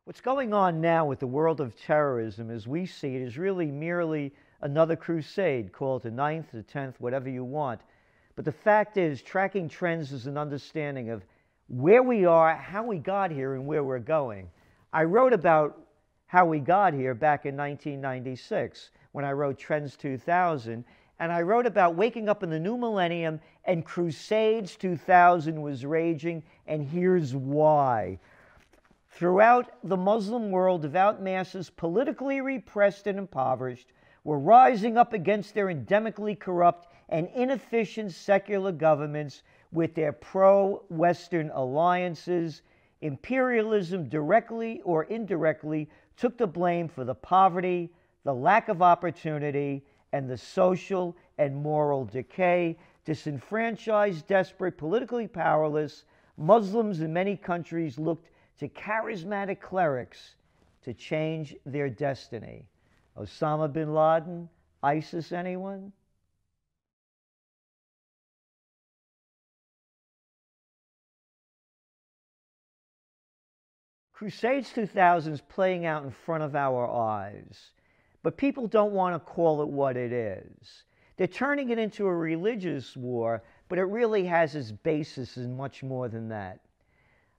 What's going on now with the world of terrorism, as we see it, is really merely another crusade. Call it the 9th, the 10th, whatever you want. But the fact is, tracking trends is an understanding of where we are, how we got here, and where we're going. I wrote about how we got here back in 1996 when I wrote Trends 2000, and I wrote about waking up in the new millennium and Crusades 2000 was raging, and here's why. Throughout the Muslim world, devout masses, politically repressed and impoverished, were rising up against their endemically corrupt and inefficient secular governments with their pro-Western alliances. Imperialism, directly or indirectly, took the blame for the poverty, the lack of opportunity, and the social and moral decay. Disenfranchised, desperate, politically powerless, Muslims in many countries looked to charismatic clerics to change their destiny. Osama bin Laden, ISIS, anyone? Crusades 2000 is playing out in front of our eyes, but people don't want to call it what it is. They're turning it into a religious war, but it really has its basis in much more than that.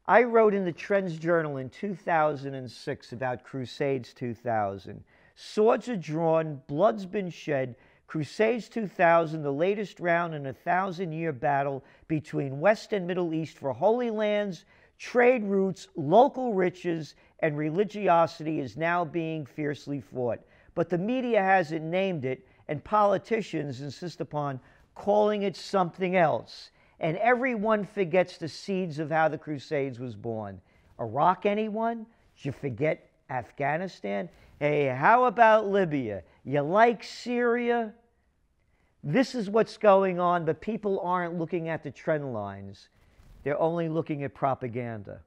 I wrote in the TrendsJournal in 2006 about Crusades 2000. Swords are drawn, blood's been shed. Crusades 2000, the latest round in a 1,000-year battle between West and Middle East for holy lands, trade routes, local riches, and religiosity, is now being fiercely fought. But the media hasn't named it, and politicians insist upon calling it something else. And everyone forgets the seeds of how the Crusades was born. Iraq, anyone? Did you forget Afghanistan? Hey, how about Libya? You like Syria? This is what's going on, but people aren't looking at the trend lines. They're only looking at propaganda.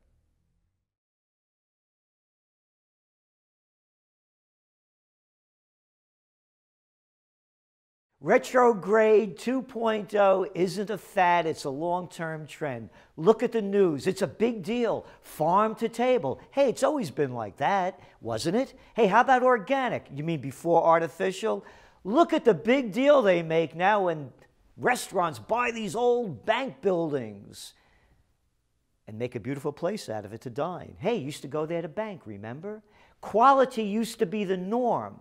Retrograde 2.0 isn't a fad, it's a long-term trend. Look at the news, it's a big deal. Farm to table. Hey, it's always been like that, wasn't it? Hey, how about organic? You mean before artificial? Look at the big deal they make now when restaurants buy these old bank buildings and make a beautiful place out of it to dine. Hey, you used to go there to bank, remember? Quality used to be the norm.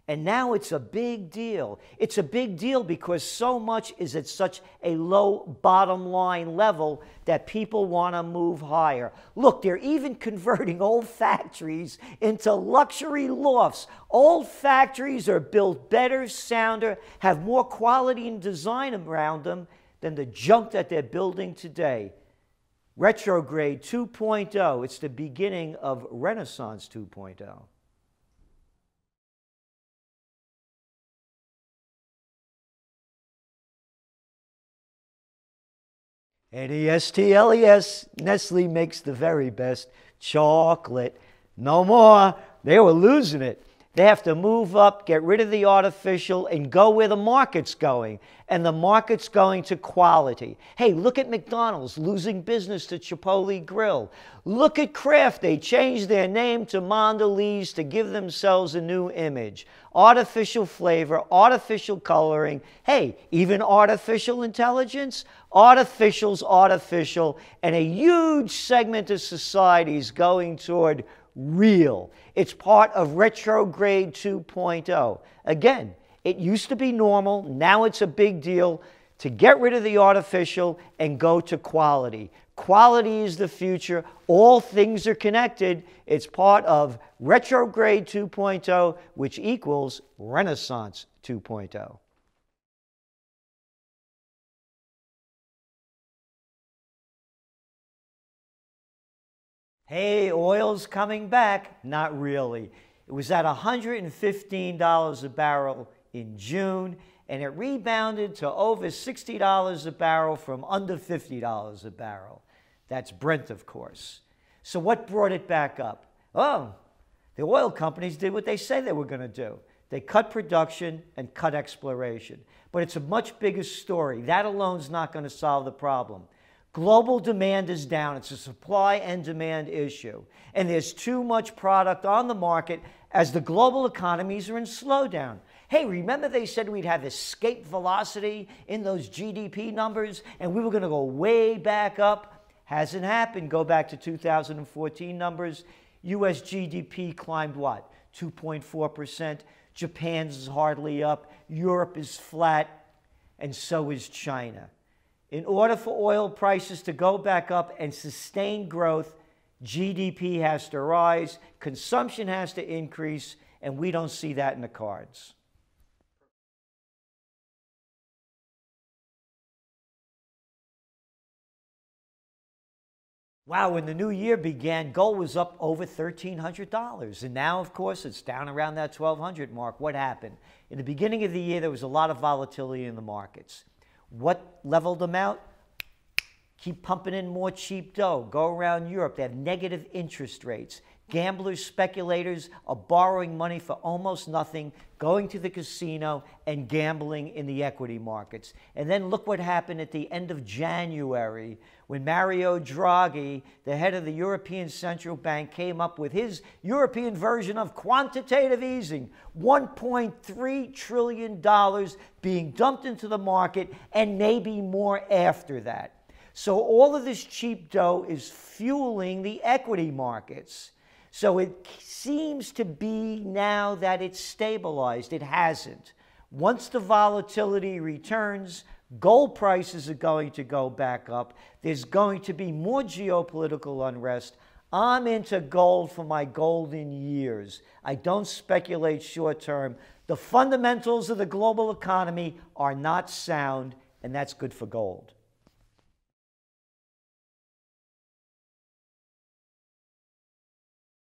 And now it's a big deal. It's a big deal because so much is at such a low bottom line level that people want to move higher. Look, they're even converting old factories into luxury lofts. Old factories are built better, sounder, have more quality and design around them than the junk that they're building today. Retrograde 2.0, it's the beginning of Renaissance 2.0. N-E-S-T-L-E-S, Nestle makes the very best chocolate. No more. They were losing it. They have to move up, get rid of the artificial, and go where the market's going. And the market's going to quality. Hey, look at McDonald's losing business to Chipotle Grill. Look at Kraft. They changed their name to Mondelez to give themselves a new image. Artificial flavor, artificial coloring. Hey, even artificial intelligence? Artificial's artificial. And a huge segment of society is going toward real. It's part of Retrograde 2.0. Again, it used to be normal, now it's a big deal to get rid of the artificial and go to quality. Quality is the future. All things are connected. It's part of Retrograde 2.0, which equals Renaissance 2.0. Hey, oil's coming back. Not really. It was at $115 a barrel in June, and it rebounded to over $60 a barrel from under $50 a barrel. That's Brent, of course. So what brought it back up? Oh, the oil companies did what they said they were going to do. They cut production and cut exploration. But it's a much bigger story. That alone's not going to solve the problem. Global demand is down. It's a supply and demand issue. And there's too much product on the market as the global economies are in slowdown. Hey, remember they said we'd have escape velocity in those GDP numbers and we were going to go way back up? Hasn't happened. Go back to 2014 numbers. US GDP climbed what? 2.4%. Japan's is hardly up. Europe is flat. And so is China. In order for oil prices to go back up and sustain growth, GDP has to rise, consumption has to increase, and we don't see that in the cards. Wow, when the new year began, gold was up over $1,300. And now, of course, it's down around that $1,200 mark. What happened? In the beginning of the year, there was a lot of volatility in the markets. What leveled them out? Keep pumping in more cheap dough. Go around Europe. They have negative interest rates. Gamblers, speculators are borrowing money for almost nothing, going to the casino and gambling in the equity markets. And then look what happened at the end of January when Mario Draghi, the head of the European Central Bank, came up with his European version of quantitative easing. $1.3 trillion being dumped into the market and maybe more after that. So all of this cheap dough is fueling the equity markets. So it seems to be now that it's stabilized. It hasn't. Once the volatility returns, gold prices are going to go back up. There's going to be more geopolitical unrest. I'm into gold for my golden years. I don't speculate short term. The fundamentals of the global economy are not sound, and that's good for gold.